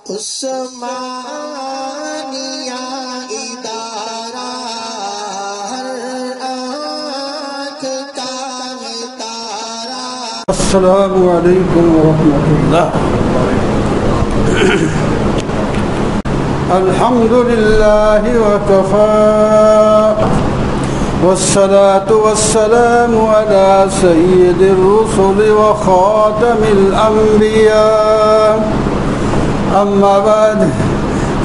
عثمانیہ ادارہ ہر آنکھ کا ستارہ۔ السلام علیکم ورحمۃ اللہ۔ الحمد للہ وکفى والصلاة والسلام على سید الرسل وخاتم الانبیاء، اما بعد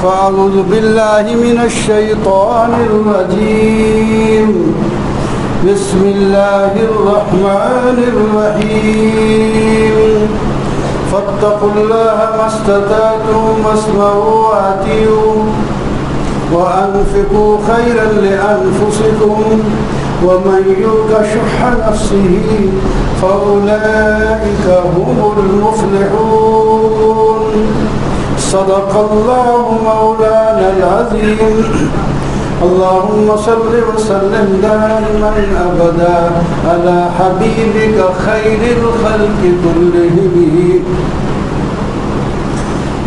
فاعوذ باللہ من الشیطان الرجیم، بسم اللہ الرحمن الرحیم، فاتقوا اللہ ما استطعتم واسمعوا وأطیعوا وأنفقوا خيرا لأنفسكم ومن يوق شح نفسه فأولئك هم المفلحون۔ صدق الله مولانا العظيم۔ اللهم صل وسلم دائما أبدا على حبيبك خير الخلق كلهم۔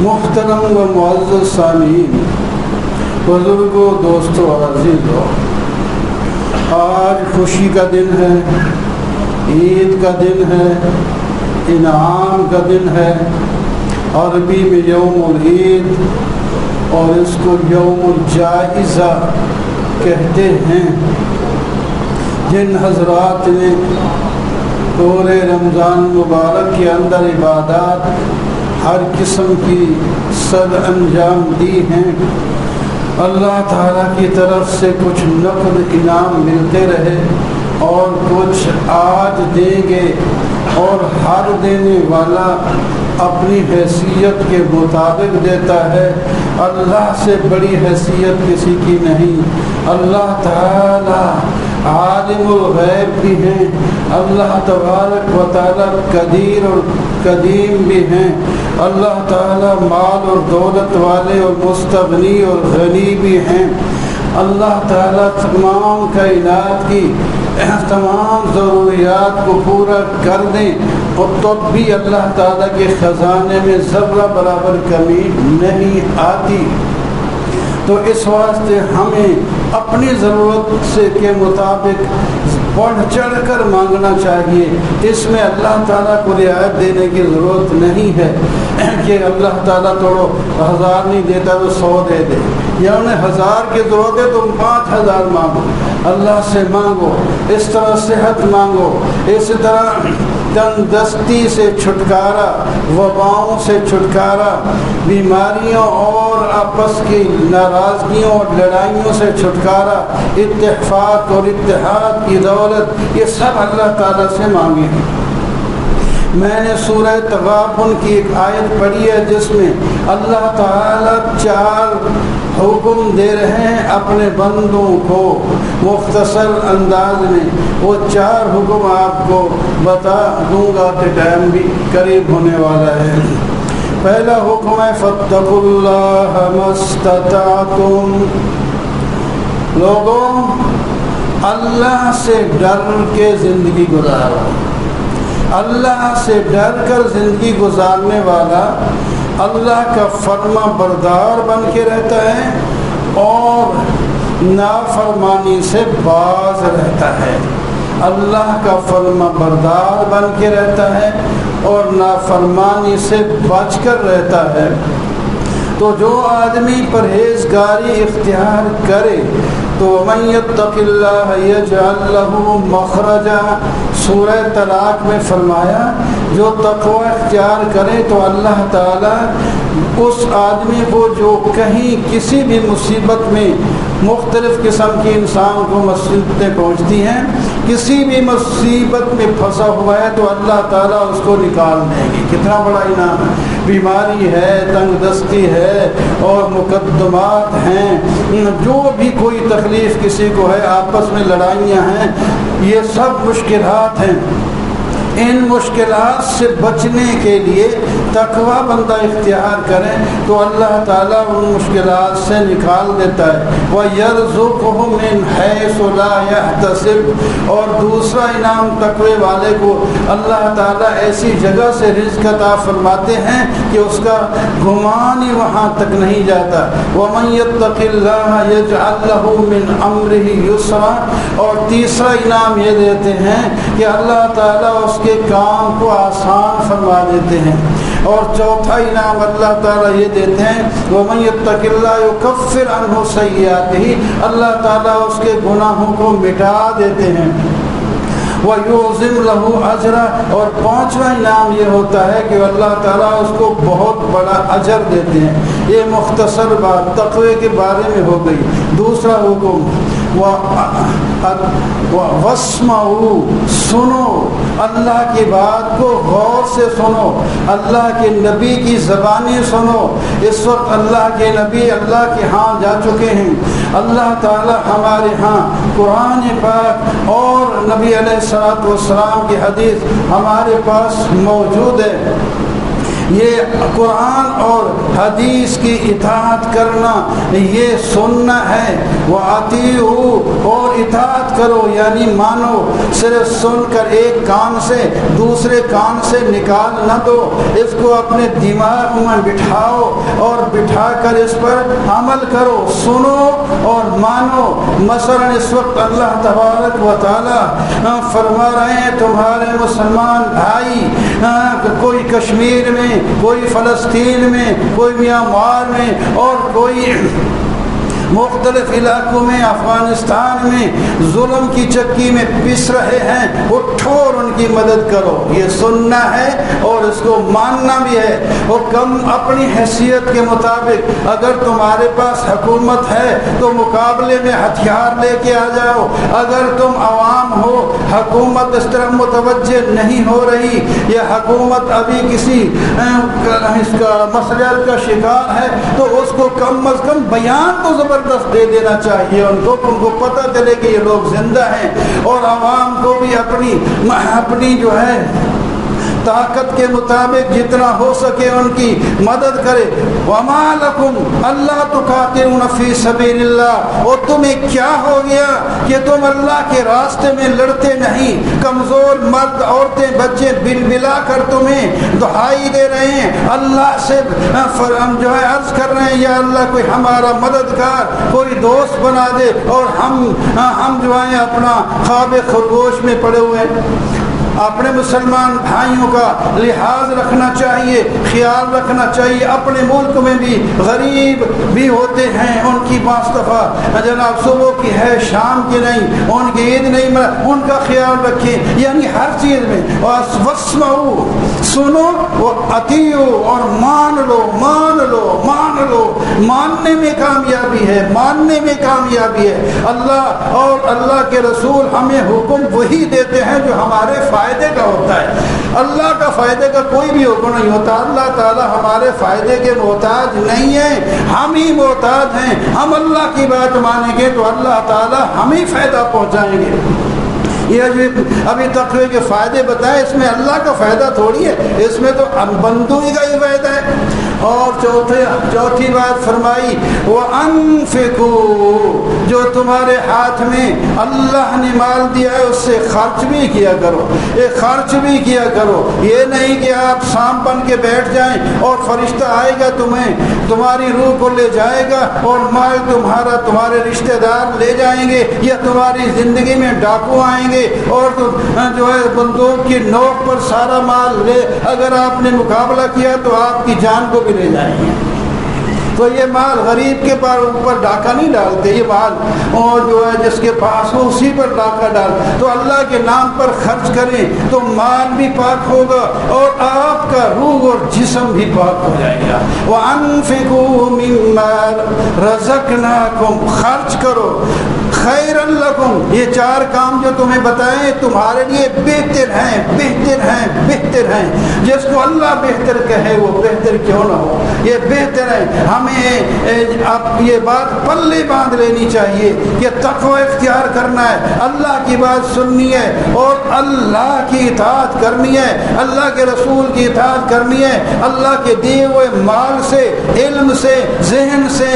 محترم و معزز سامعین، بزرگوں، دوستوں اور عزیزوں، آج خوشی کا دن ہے، عید کا دن ہے، انعام کا دن ہے۔ عربی میں یوم العید اور اس کو یوم الجائزہ کہتے ہیں۔ جن حضرات نے پورے رمضان مبارک کے اندر عبادات ہر قسم کی سر انجام دی ہیں، اللہ تعالیٰ کی طرف سے کچھ نقد انعام ملتے رہے اور کچھ آج دیں گے، اور ہر دینے والا اپنی حیثیت کے مطابق دیتا ہے۔ اللہ سے بڑی حیثیت کسی کی نہیں۔ اللہ تعالیٰ عالم الغیب بھی ہیں، اللہ تبارک و تعالیٰ قدیر اور قدیم بھی ہیں، اللہ تعالیٰ مال اور دولت والے اور مستغنی اور غنی بھی ہیں۔ اللہ تعالیٰ تمام کائنات کی تمام ضروریات کو پورا کر دیں اور تب بھی اللہ تعالیٰ کے خزانے میں ذرہ برابر کمی نہیں آتی۔ تو اس واسطے ہمیں اپنی ضرورت سے کے مطابق بڑھ چڑھ کر مانگنا چاہیے۔ اس میں اللہ تعالیٰ کو رعایت دینے کی ضرورت نہیں ہے کہ اللہ تعالیٰ توڑو 1000 نہیں دیتا تو 100 دے دے، یا انہیں 1000 کی ضرورت ہے تو 5000 مانگو، اللہ سے مانگو۔ اس طرح صحت مانگو، اس طرح تندرستی سے چھٹکارا، وباؤں سے چھٹکارا، بیماریوں اور آپس کی ناراضگیوں اور لڑائیوں سے چھٹکارا، اتفاق اور اتحاد کی دولت، یہ سب اللہ تعالیٰ سے مانگے ہیں۔ میں نے سورہ تغابن کی ایک آیت پڑھی ہے جس میں اللہ تعالیٰ 4 حکم دے رہے ہیں اپنے بندوں کو مختصر انداز میں۔ وہ 4 حکم آپ کو بتا دوں گا کہ ٹائم بھی قریب ہونے والا ہے۔ پہلا حکم ہے فاتقوا اللہ ما استطعتم۔ لوگوں، اللہ سے ڈر کے زندگی گزارو۔ اللہ سے ڈر کر زندگی گزارنے والا اللہ کا فرما بردار بن کے رہتا ہے اور نافرمانی سے باز رہتا ہے۔ اللہ کا فرما بردار بن کے رہتا ہے اور نافرمانی سے بچ کر رہتا ہے۔ تو جو آدمی پرہیزگاری اختیار کرے تو من یتق اللہ یجعل لہ مخرجا، سورہ طلاق میں فرمایا جو تقوی اختیار کرے تو اللہ تعالیٰ اس آدمی کو جو کہیں کسی بھی مصیبت میں، مختلف قسم کی انسان کو مصیبتیں پہنچتی ہیں، کسی بھی مصیبت میں پھنسا ہوا ہے تو اللہ تعالیٰ اس کو نکال دے گی۔ کتنا بڑا انعام ہے۔ بیماری ہے، تنگ دستی ہے اور مقدمات ہیں، جو بھی کوئی تکلیف کسی کو ہے، آپس میں لڑائیاں ہیں، یہ سب مشکلات ہیں، ان مشکلات سے بچنے کے لیے تقوی بندہ اختیار کریں تو اللہ تعالیٰ ان مشکلات سے نکال دیتا ہے. وَيَرْزُقْهُ مِنْ حَيْثُ لَا يَحْتَسِبُ اور دوسرا انعام تقوی والے کو اللہ تعالیٰ ایسی جگہ سے رزق عطا فرماتے ہیں کہ اس کا گمان ہی وہاں تک نہیں جاتا. وَمَنْ يَتَّقِ اللَّهَ يَجْعَلْ لَهُ مِنْ أَمْرِهِ يُسْرًا اور تیسرا انعام یہ دیتے ہیں کہ اللہ تعالیٰ اس کے کام کو آسان فرما دیتے ہیں. اور چوتھا انعام اللہ تعالیٰ یہ دیتے ہیں وَمَنْ يَتَّقِ اللَّهَ يُكَفِّرْ عَنْهُ سَيِّئَاتِهِ اللہ تعالیٰ اس کے گناہوں کو مٹا دیتے ہیں. وَيُعْظِمْ لَهُ أَجْرًا اور پانچواں انعام یہ ہوتا ہے کہ اللہ تعالیٰ اس کو بہت بڑا اجر دیتے ہیں. یہ مختصر بات تقوی کے بارے میں ہو گئی. دوسرا حکم وَاسْمَعُوا سنو اللہ کی بات کو غور سے سنو, اللہ کے نبی کی زبانی سنو. اس وقت اللہ کے نبی اللہ کے ہاں جا چکے ہیں. اللہ تعالی ہمارے ہاں قرآن پاک اور نبی علیہ الصلوۃ والسلام کی حدیث ہمارے پاس موجود ہے. یہ قرآن اور حدیث کی اطاعت کرنا یہ سننا ہے. وَأَطِیعُوا اور اطاعت کرو یعنی مانو. صرف سن کر ایک کان سے دوسرے کان سے نکال نہ دو, اس کو اپنے دماغ میں بٹھاؤ اور بٹھا کر اس پر عمل کرو. سنو اور مانو. مثلا اس وقت اللہ تبارک و تعالی فرما رہے ہیں تمہارے مسلمان بھائی کوئی کشمیر میں, کوئی فلسطین میں, کوئی میانمار میں اور کوئی مختلف علاقوں میں افغانستان میں ظلم کی چکی میں پس رہے ہیں, اٹھو اور ان کی مدد کرو. یہ سننا ہے اور اس کو ماننا بھی ہے. اور کم اپنی حیثیت کے مطابق اگر تمہارے پاس حکومت ہے تو مقابلے میں ہتھیار لے کے آ جاؤ. اگر تم عوام ہو, حکومت اس طرح متوجہ نہیں ہو رہی, یہ حکومت ابھی کسی اس کا مسئلہ کا شکار ہے تو اس کو کم از کم بیان تو زبردست دے دینا چاہیے. ان کو پتہ چلے کہ یہ لوگ زندہ ہیں. اور عوام کو بھی اپنی جو ہے طاقت کے مطابق جتنا ہو سکے ان کی مدد کرے. وَمَا لَكُمْ أَلَّا تُقَاتِلُونَ فِي سَبِيلِ اللَّهِ اور تمہیں کیا ہو گیا کہ تم اللہ کے راستے میں لڑتے نہیں. کمزور مرد عورتیں بچے بل بلا کر تمہیں دہائی دے رہے ہیں, اللہ سے جو ہے عرض کر رہے ہیں یا اللہ کوئی ہمارا مددگار کوئی دوست بنا دے, اور ہم جو ہیں اپنا خواب خرگوش میں پڑے ہوئے ہیں. اپنے مسلمان بھائیوں کا لحاظ رکھنا چاہیے, خیال رکھنا چاہیے. اپنے ملک میں بھی غریب بھی ہوتے ہیں, ان کی بعض دفعہ جناب صبح کی ہے شام کی نہیں, ان کی عید نہیں, ان کا خیال رکھیں. یعنی ہر چیز میں وَاسْمَعُوا سنو, وَأَطِیعُوا اور مان لو. ماننے میں کامیابی ہے, ماننے میں کامیابی ہے. اللہ اور اللہ کے رسول ہمیں حکم وہی دیتے ہیں جو ہمارے فائدے کا ہوتا ہے. اللہ کا فائدے کا کوئی بھی حکم نہیں ہوتا. اللہ تعالی ہمارے فائدے کے محتاج نہیں ہیں, ہم ہی محتاج ہیں. ہم اللہ کی بات مانیں گے تو اللہ تعالی ہم ہی فائدہ پہنچائیں گے. یہ ابھی تقوی کے فائدے بتائے, اس میں اللہ کا فائدہ تھوڑی ہے, اس میں تو بندوی کا ہی فائدہ ہے. اور چوتھی بات فرمائی وَأَنفِقُوا جو تمہارے ہاتھ میں اللہ نے مال دیا ہے اس سے خرچ بھی کیا کرو. خرچ بھی کیا کرو. یہ نہیں کہ آپ سانپ بن کے بیٹھ جائیں اور فرشتہ آئے گا تمہاری روح کو لے جائے گا اور مال تمہارے رشتہ دار لے جائیں گے, یا تمہاری زندگی میں ڈاکو آئیں گے اور جو ہے بندوق کی نوک پر سارا مال لے. اگر آپ نے مقابلہ کیا تو آپ کی جان کو بھی لے جائیں گے. تو یہ مال غریب کے اوپر ڈاکہ نہیں ڈالتے. یہ مال اور جو ہے جس کے پاس ہو اسی پر ڈاکہ ڈال. تو اللہ کے نام پر خرچ کریں تو مال بھی پاک ہوگا اور آپ کا روح اور جسم بھی پاک ہو جائے گا. وَأَنفِقُوا مِمَّا رَزَقْنَاكُمْ خرچ کرو خیرن لکم، یہ 4 کام جو تمہیں بتائیں تمہارے لیے بہتر ہیں، بہتر ہیں، بہتر ہیں۔ جس کو اللہ بہتر کہے وہ بہتر کیوں نہ ہو، یہ بہتر ہے۔ ہمیں اب یہ بات پلے باندھ لینی چاہیے کہ تقوی اختیار کرنا ہے، اللہ کی بات سننی ہے اور اللہ کی اطاعت کرنی ہے، اللہ کے رسول کی اطاعت کرنی ہے، اللہ کے دیے ہوئے مال سے، علم سے، ذہن سے،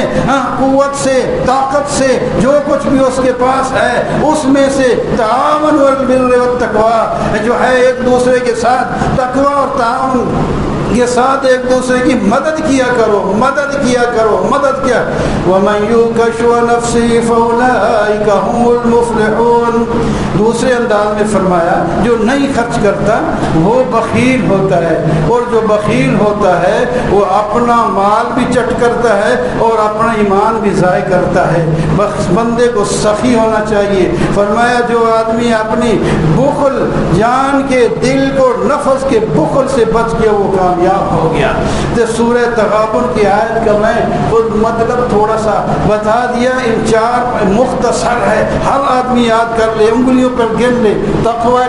قوت سے، طاقت سے، جو کچھ بھی اس کے پاس ہے اس میں سے تعاون بالبر والتقوی جو ہے ایک دوسرے کے ساتھ تقوی اور تعاون کے ساتھ ایک دوسرے کی مدد کیا کرو، مدد کیا کرو، مدد کیا۔ وَمَن يُوقَ شُحَّ نَفْسِهِ فَأُولَٰئِكَ هُمُ الْمُفْلِحُونَ۔ دوسرے انداز میں فرمایا جو نہیں خرچ کرتا وہ بخیل ہوتا ہے، اور جو بخیل ہوتا ہے وہ اپنا مال بھی چٹ کرتا ہے اور اپنا ایمان بھی ضائع کرتا ہے۔ بس بندے کو سخی ہونا چاہیے۔ فرمایا جو آدمی اپنی بخل، جان کے، دل کو، نفس کے بخل سے بچ گیا وہ کامیاب ہو گیا۔ تو سورہ تغابن کی آیت کا میں خود مطلب تھوڑا سا بتا دیا، ان 4 مختصر ہے، ہر آدمی یاد کر لے، انگلیوں پر گن لے۔ تقوی